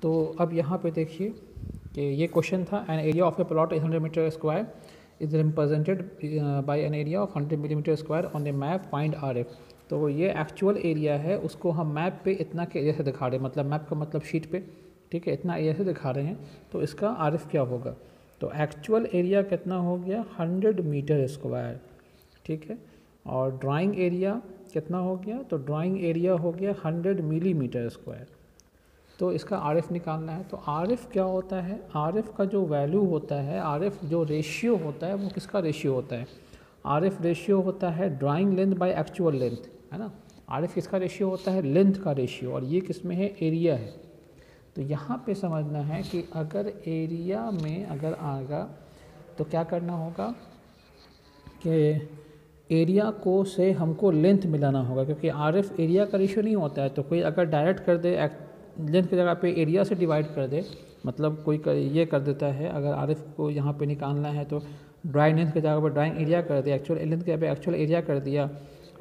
तो अब यहाँ पे देखिए कि ये क्वेश्चन था, an area of a plot 100 metre square is represented by an area of 100 millimetre square on a map, find R F. तो ये एक्चुअल एरिया है, उसको हम मैप पे इतना के एरिया से दिखा रहे हैं, मतलब मैप का मतलब शीट पे, ठीक है, इतना एरिया से दिखा रहे हैं, तो इसका आर एफ क्या होगा। तो एक्चुअल एरिया कितना हो गया 100 मीटर स्क्वायर, ठीक है, और ड्राइंग एरिया कितना हो गया, तो ड्राइंग एरिया हो गया 100 मिलीमीटर स्क्वायर। तो इसका आरएफ निकालना है। तो आरएफ क्या होता है, आरएफ का जो वैल्यू होता है, आरएफ जो रेशियो होता है वो किसका रेशियो होता है, आरएफ रेशियो होता है drawing length by actual length, है ना। आरएफ किसका रेशियो होता है, लेंथ का रेशियो, और ये किस में है, एरिया है। तो यहाँ पे समझना है कि अगर एरिया में अगर आएगा तो क्या करना होगा कि एरिया को से हमको लेंथ मिलाना होगा, क्योंकि आरएफ एरिया का रेशियो नहीं होता है। तो कोई अगर डायरेक्ट कर दे लेंथ की जगह पे एरिया से डिवाइड कर दे, मतलब कोई ये कर देता है, अगर आरएफ को यहाँ पे निकालना है तो ड्राइंग लेंथ की जगह पर ड्राइंग एरिया कर दिया, एक्चुअल लेंथ की जगह पे एक्चुअल एरिया कर दिया,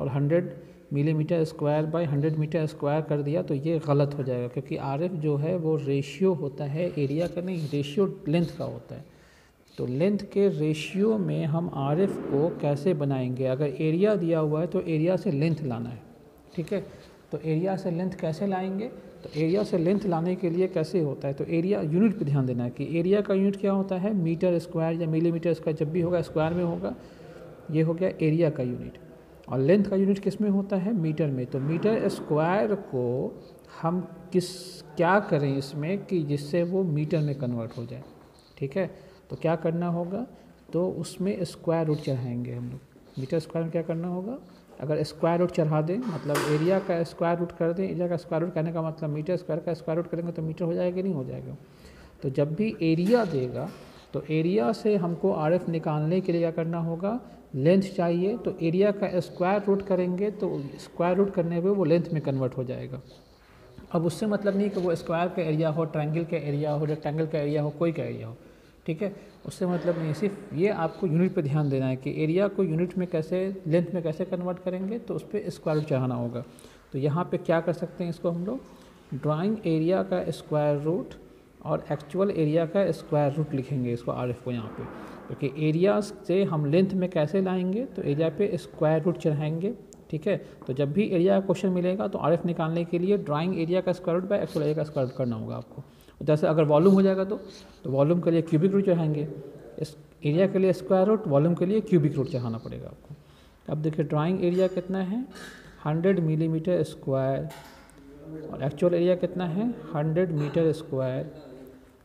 और 100 millimetre square by 100 metre square कर दिया, तो ये गलत हो जाएगा, क्योंकि आरएफ जो है वो रेशियो होता है एरिया का, नहीं, रेशियो लेंथ का होता है। तो लेंथ के रेशियो में हम आरएफ को कैसे बनाएंगे, अगर एरिया दिया हुआ है तो एरिया से लेंथ लाना है, ठीक है। तो एरिया से लेंथ कैसे लाएंगे, तो एरिया से लेंथ लाने के लिए कैसे होता है, तो एरिया यूनिट पे ध्यान देना है कि एरिया का यूनिट क्या होता है, मीटर स्क्वायर या मिलीमीटर स्क्वायर, जब भी होगा स्क्वायर में होगा, ये हो गया एरिया का यूनिट। और लेंथ का यूनिट किस में होता है, मीटर में। तो मीटर स्क्वायर को हम क्या करें इसमें कि जिससे वो मीटर में कन्वर्ट हो जाए, ठीक है। तो क्या करना होगा, तो उसमें स्क्वायर रूट चढ़ाएंगे हम लोग। मीटर स्क्वायर में क्या करना होगा, अगर स्क्वायर रूट चढ़ा दें, मतलब एरिया का स्क्वायर रूट कर दें, एरिया का स्क्वायर रूट करने का मतलब मीटर स्क्वायर का स्क्वायर रूट करेंगे तो मीटर हो जाएगा, नहीं हो जाएगा। तो जब भी एरिया देगा तो एरिया से हमको आरएफ निकालने के लिए क्या करना होगा, लेंथ चाहिए, तो एरिया का स्क्वायर रूट करेंगे, तो स्क्वायर रूट करने पे वो लेंथ में कन्वर्ट हो जाएगा। अब उससे मतलब नहीं कि वो स्क्वायर का एरिया हो, ट्रायंगल का एरिया हो, रेक्टेंगल का एरिया हो, कोई का एरिया हो, ठीक है, उससे मतलब नहीं। सिर्फ ये आपको यूनिट पे ध्यान देना है कि एरिया को यूनिट में कैसे, लेंथ में कैसे कन्वर्ट करेंगे, तो उस पर स्क्वायर रूट चढ़ाना होगा। तो यहाँ पे क्या कर सकते हैं, इसको हम लोग ड्राइंग एरिया का स्क्वायर रूट और एक्चुअल एरिया का स्क्वायर रूट लिखेंगे इसको, आरएफ को यहाँ पे, क्योंकि एरिया से हम लेंथ में कैसे लाएंगे, तो एरिया पे स्क्वायर रूट चढ़ाएंगे, ठीक है। तो जब भी एरिया का क्वेश्चन मिलेगा तो आरएफ निकालने के लिए ड्राइंग एरिया का square root by actual area का स्क्वायर रूट करना होगा आपको। जैसे अगर वॉल्यूम हो जाएगा तो वॉल्यूम के लिए क्यूबिक रूट चढ़ाएंगे, इस एरिया के लिए स्क्वायर रूट, वॉल्यूम के लिए क्यूबिक रूट चढ़ाना पड़ेगा आपको। अब देखिए ड्राइंग एरिया कितना है 100 मिलीमीटर स्क्वायर, और एक्चुअल एरिया कितना है 100 मीटर स्क्वायर।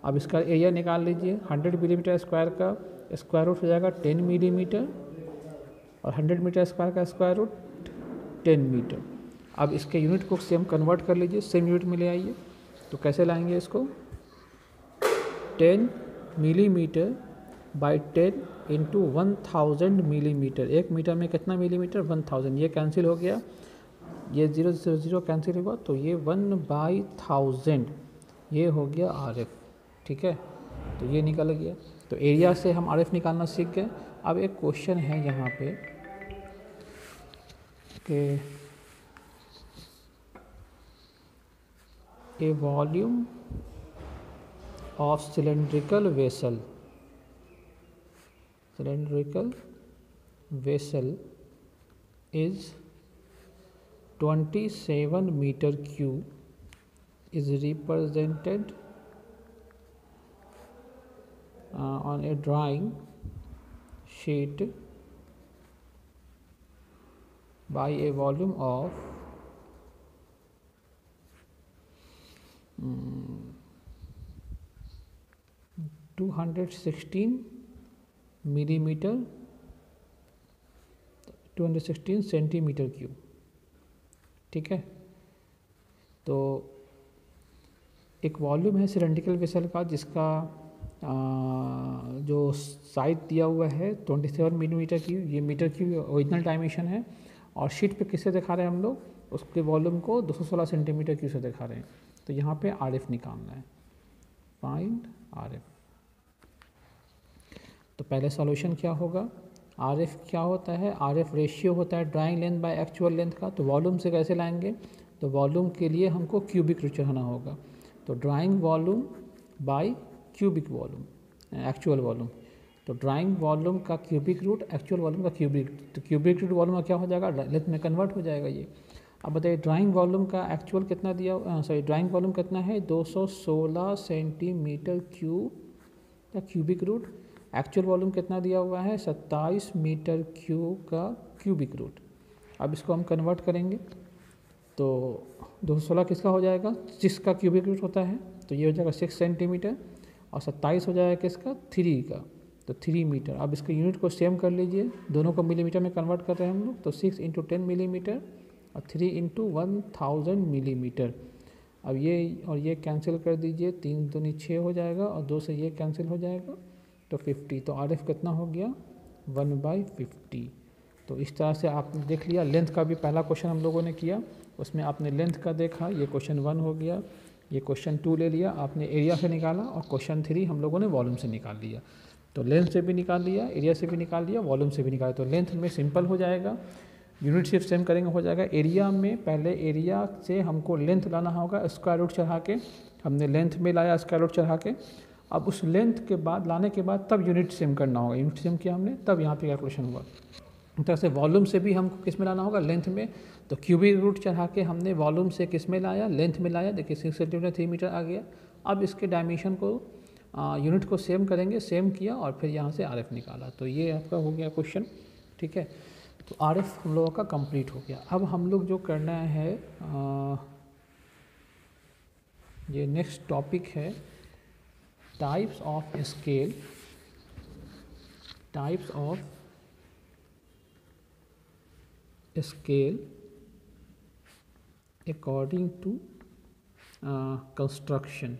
अब इसका एरिया निकाल लीजिए, 100 मिलीमीटर स्क्वायर का स्क्वायर रूट हो जाएगा 10 मिलीमीटर, और 100 मीटर स्क्वायर का स्क्वायर रूट 10 मीटर। अब इसके यूनिट को सेम कन्वर्ट कर लीजिए, सेम यूनिट में ले आइए। तो कैसे लाएंगे इसको, 10 millimetre by 10 into 1000 millimetre. 1 metre में कितना मिलीमीटर, 1000। ये कैंसिल हो गया, ये 0 0 0 कैंसिल हुआ, तो ये 1/1000 ये हो गया आरएफ, ठीक है। तो ये निकल गया। तो एरिया से हम आरएफ निकालना सीख गए। अब एक क्वेश्चन है यहाँ पे कि ए volume of cylindrical vessel is 27 meter cube is represented on a drawing sheet by a volume of 216 millimetre, 216 centimetre cube, ठीक है। तो एक वॉल्यूम है सिलेंड्रिकल वेसल का, जिसका जो साइज दिया हुआ है 27 मिलीमीटर क्यूब, ये मीटर क्यूब ओरिजिनल डायमेंशन है, और शीट पे किससे दिखा रहे हैं हम लोग, उसके वॉल्यूम को 216 सेंटीमीटर क्यूब से दिखा रहे हैं। तो यहाँ पे आरएफ निकालना है, फाइंड आरएफ। तो पहले सॉल्यूशन क्या होगा, आरएफ क्या होता है, आरएफ रेशियो होता है drawing length by actual length का। तो वॉल्यूम से कैसे लाएंगे, तो वॉल्यूम के लिए हमको क्यूबिक रूट चढ़ाना होगा। तो drawing volume by cubic volume, actual volume. तो ड्राइंग वॉल्यूम का क्यूबिक रूट, एक्चुअल वॉल्यूम का क्यूबिक, तो क्यूबिक रूट वॉल्यूम का क्या हो जाएगा, लेंथ में कन्वर्ट हो जाएगा ये। अब बताइए ड्राइंग वॉल्यूम का एक्चुअल कितना दिया, सॉरी ड्राइंग वॉल्यूम कितना है, 216 सेंटीमीटर क्यूब का क्यूबिक रूट। एक्चुअल वॉल्यूम कितना दिया हुआ है, 27 मीटर क्यूब का क्यूबिक रूट। अब इसको हम कन्वर्ट करेंगे तो 216 किसका हो जाएगा, 6 का क्यूबिक रूट होता है, तो ये हो जाएगा 6 सेंटीमीटर, और 27 हो जाएगा किसका, 3 का, तो 3 मीटर। अब इसके यूनिट को सेम कर लीजिए, दोनों को मिलीमीटर में कन्वर्ट कर रहे हैं हम लोग, तो 6 × 10 मिलीमीटर और 3 × 1000 मिलीमीटर। अब ये और ये कैंसिल कर दीजिए, 3 दूनी 6 हो जाएगा और 2 से ये कैंसिल हो जाएगा, तो 50। तो RF कितना हो गया, 1/50। तो इस तरह से आपने देख लिया। लेंथ का भी पहला क्वेश्चन हम लोगों ने किया, उसमें आपने लेंथ का देखा, ये क्वेश्चन 1 हो गया, ये क्वेश्चन 2 ले लिया आपने, एरिया से निकाला, और क्वेश्चन 3 हम लोगों ने वॉल्यूम से निकाल लिया। तो लेंथ से भी निकाल लिया, एरिया से भी निकाल लिया, वॉल्यूम से भी निकाला। तो लेंथ में सिंपल हो जाएगा, यूनिट सिर्फ सेम करेंगे हो जाएगा। एरिया में पहले एरिया से हमको लेंथ लाना होगा, स्क्वायर रूट चढ़ा के, हमने लेंथ में लाया स्क्वायर रूट चढ़ा के। अब उस लेंथ के बाद लाने के बाद तब यूनिट सेम करना होगा, यूनिट सेम किया हमने, तब यहाँ पे कैलकुलेशन हुआ। इस तरह से वॉल्यूम से भी हमको किस में लाना होगा, लेंथ में। तो क्यूबिक रूट चढ़ा के हमने वॉल्यूम से किस में लाया, लेंथ में लाया, देखिए 6 सेंटीमीटर 3 मीटर आ गया। अब इसके डायमेंशन को यूनिट को सेम करेंगे, सेम किया और फिर यहाँ से RF निकाला। तो ये आपका हो गया क्वेश्चन, ठीक है। तो RF हम लोगों का कंप्लीट हो गया। अब हम लोग जो करना है, ये नेक्स्ट टॉपिक है types of scale, types of scale according to construction.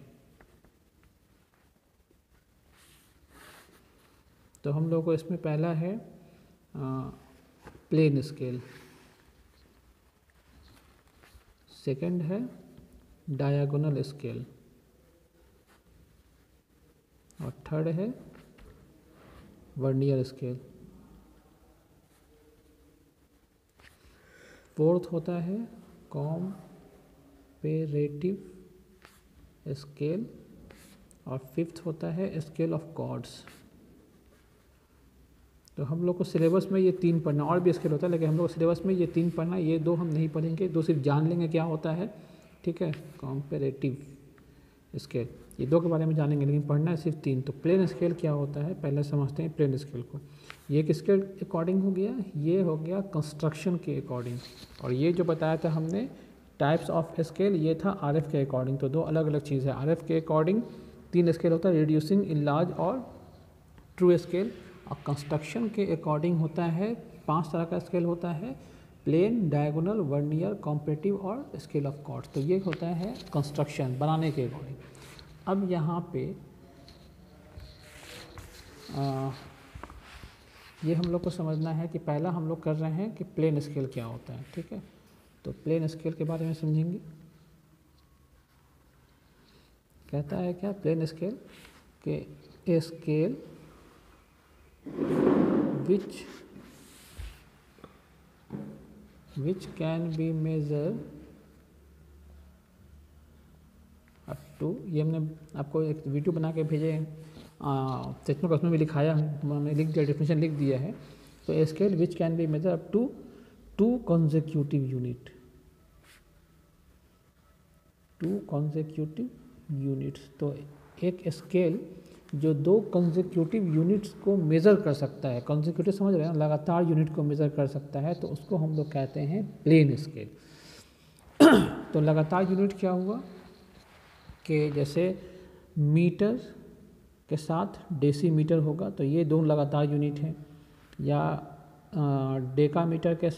तो हम लोग को इसमें पहला है प्लेन स्केल, सेकंड है डायगोनल स्केल, और थर्ड है वर्नियर स्केल, फोर्थ होता है कॉम्पेरेटिव स्केल, और फिफ्थ होता है स्केल ऑफ कॉर्ड्स। तो हम लोग को सिलेबस में ये 3 पढ़ना, और भी स्केल होता है लेकिन हम लोग सिलेबस में ये 3 पढ़ना, ये 2 हम नहीं पढ़ेंगे, 2 सिर्फ जान लेंगे क्या होता है, ठीक है। कॉम्पेरेटिव स्केल, ये 2 के बारे में जानेंगे, लेकिन पढ़ना है सिर्फ 3। तो प्लेन स्केल क्या होता है, पहले समझते हैं प्लेन स्केल को। ये किसके अकॉर्डिंग हो गया, ये हो गया कंस्ट्रक्शन के अकॉर्डिंग। और ये जो बताया था हमने टाइप्स ऑफ स्केल, ये था RF के अकॉर्डिंग। तो 2 अलग अलग चीज़ है। RF के अकॉर्डिंग 3 स्केल होता है, रिड्यूसिंग, इनलार्ज और ट्रू स्केल। और कंस्ट्रक्शन के अकॉर्डिंग होता है 5 तरह का स्केल होता है, प्लेन, डायगोनल, वर्नियर, कॉम्पेरेटिव और स्केल ऑफ कॉर्ड्स। तो ये होता है कंस्ट्रक्शन, बनाने के अकॉर्डिंग। अब यहाँ पे ये हम लोग को समझना है कि पहला हम लोग कर रहे हैं कि प्लेन स्केल क्या होता है, ठीक है। तो प्लेन स्केल के बारे में समझेंगे। कहता है क्या प्लेन स्केल, कि a scale which can be measured up to, ये हमने आपको एक वीडियो बना के भेजे हैं, सेक्शन क्वेश्चन में लिखाया है, हमने लिख दिया, डेफिनेशन लिख दिया है। तो a scale which can be measure up to 2 consecutive unit, 2 consecutive units. तो एक स्केल जो 2 कंसेक्यूटिव यूनिट्स को मेज़र कर सकता है, कंसेक्यूटिव समझ रहे हैं, लगातार यूनिट को मेज़र कर सकता है, तो उसको हम लोग कहते हैं प्लेन स्केल। तो लगातार यूनिट क्या हुआ कि जैसे मीटर के साथ डेसीमीटर होगा, तो ये 2 लगातार यूनिट हैं। या डेकामीटर के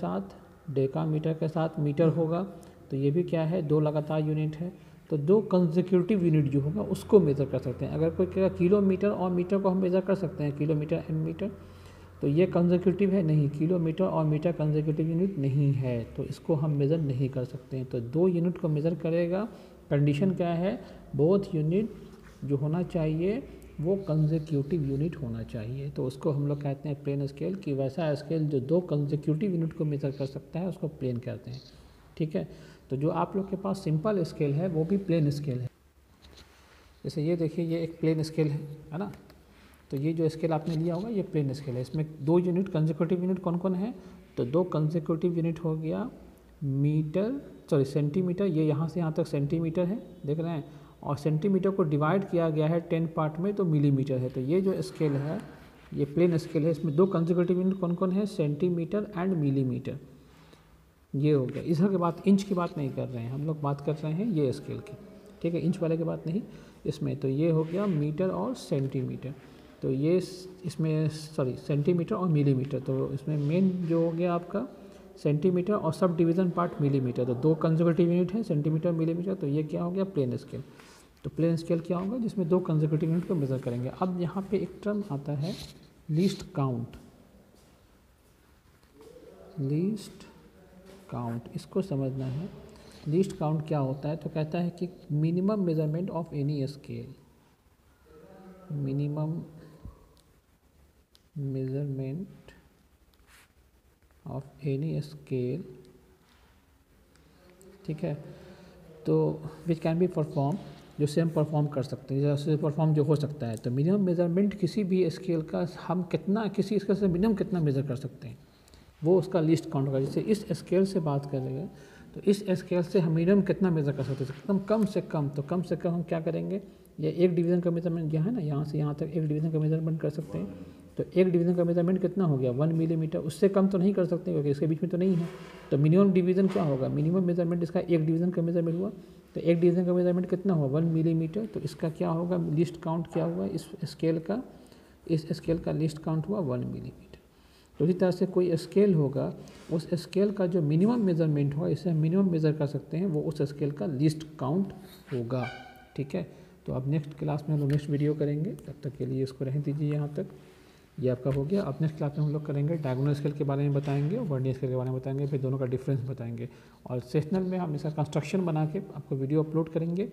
साथ मीटर होगा, तो ये भी क्या है, 2 लगातार यूनिट है। तो 2 कंसेक्यूटिव यूनिट जो होगा उसको मेज़र कर सकते हैं। अगर कोई कहेगा किलोमीटर और मीटर को हम मेज़र कर सकते हैं, किलोमीटर एंड मीटर, तो ये कंसेक्यूटिव है नहीं, किलोमीटर और मीटर कंसेक्यूटिव यूनिट नहीं है, तो इसको हम मेज़र नहीं कर सकते हैं। तो 2 यूनिट को मेज़र करेगा। कंडीशन क्या है, बोथ यूनिट जो होना चाहिए वो कंसेक्यूटिव यूनिट होना चाहिए। तो उसको हम लोग कहते हैं प्लेन स्केल, कि वैसा स्केल जो 2 कंसेक्यूटिव यूनिट को मेज़र कर सकता है उसको प्लेन कहते हैं, ठीक है। तो जो आप लोग के पास सिंपल स्केल है वो भी प्लेन स्केल है। जैसे ये देखिए, ये एक प्लेन स्केल है ना, तो ये जो स्केल आपने लिया होगा ये प्लेन स्केल है। इसमें 2 यूनिट कंसेक्यूटिव यूनिट कौन कौन है, तो 2 कंसेक्यूटिव यूनिट हो गया सेंटीमीटर, ये यहाँ से यहाँ तक सेंटीमीटर है, देख रहे हैं, और सेंटीमीटर को डिवाइड किया गया है 10 पार्ट में, तो मिलीमीटर है। तो ये जो स्केल है ये प्लेन स्केल है, इसमें 2 कंसेक्यूटिव यूनिट कौन कौन है, सेंटीमीटर एंड मिलीमीटर। ये हो गया। इस की बात, इंच की बात नहीं कर रहे हैं हम लोग, बात कर रहे हैं ये स्केल की, ठीक है, इंच वाले की बात नहीं इसमें। तो ये हो गया मीटर और सेंटीमीटर, तो ये इसमें सेंटीमीटर और मिलीमीटर। तो इसमें मेन जो हो गया आपका सेंटीमीटर और सब डिवीज़न पार्ट मिलीमीटर। तो 2 कंसेक्यूटिव यूनिट है सेंटीमीटर मिलीमीटर, तो ये क्या हो गया, प्लेन स्केल। तो प्लेन स्केल क्या होगा, जिसमें 2 कंसेक्यूटिव यूनिट को मेज़र करेंगे। अब यहाँ पे एक टर्म आता है लीस्ट काउंट, लीस्ट काउंट, इसको समझना है। लीस्ट काउंट क्या होता है, तो कहता है कि minimum measurement of any scale, minimum measurement of any scale, ठीक है, तो विच कैन बी परफॉर्म, जो से हम परफॉर्म कर सकते हैं, जैसे परफॉर्म जो हो सकता है। तो मिनिमम मेजरमेंट किसी भी स्केल का हम कितना, किसी स्केल से मिनिमम कितना मेज़र कर सकते हैं, वो उसका लिस्ट काउंट होगा। जैसे इस स्केल से बात करेंगे तो इस स्केल से हम मिनिमम कितना मेज़र कर सकते हैं, एकदम कम से कम। तो कम से कम हम क्या करेंगे, ये एक डिवीज़न का मेजरमेंट यहाँ है ना, यहाँ से यहाँ तक एक डिवीज़न का मेजरमेंट कर सकते हैं। तो एक डिवीज़न का मेजरमेंट कितना हो गया, 1 मिलीमीटर, उससे कम तो नहीं कर सकते क्योंकि इसके बीच में तो नहीं है। तो मिनिमम डिवीज़न क्या होगा, मिनिमम मेजरमेंट इसका एक डिवीज़न का मेजरमेंट हुआ, तो एक डिवीज़न का मेजरमेंट कितना हुआ, 1 मिलीमीटर। तो इसका क्या होगा, लिस्ट काउंट क्या हुआ इस स्केल का, इस स्केल का लिस्ट काउंट हुआ 1 मिलीमीटर। तो इसी तरह से कोई स्केल होगा, उस स्केल का जो मिनिमम मेजरमेंट होगा, इसे हम मिनिमम मेज़र कर सकते हैं, वो उस स्केल का लिस्ट काउंट होगा, ठीक है। तो अब नेक्स्ट क्लास में हम लोग नेक्स्ट वीडियो करेंगे, तब तक के लिए इसको रहने दीजिए यहाँ तक, ये आपका हो गया। अब नेक्स्ट क्लास में हम लोग करेंगे डायगोनल स्केल के बारे में बताएंगे और वर्नियर स्केल के बारे में बताएंगे, फिर दोनों का डिफरेंस बताएंगे। और सेशनल में हम इसका कंस्ट्रक्शन बना के आपको वीडियो अपलोड करेंगे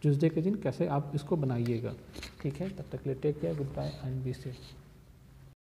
ट्यूसडे के दिन, कैसे आप इसको बनाइएगा, ठीक है। तब तक के लिए take care, goodbye and be safe.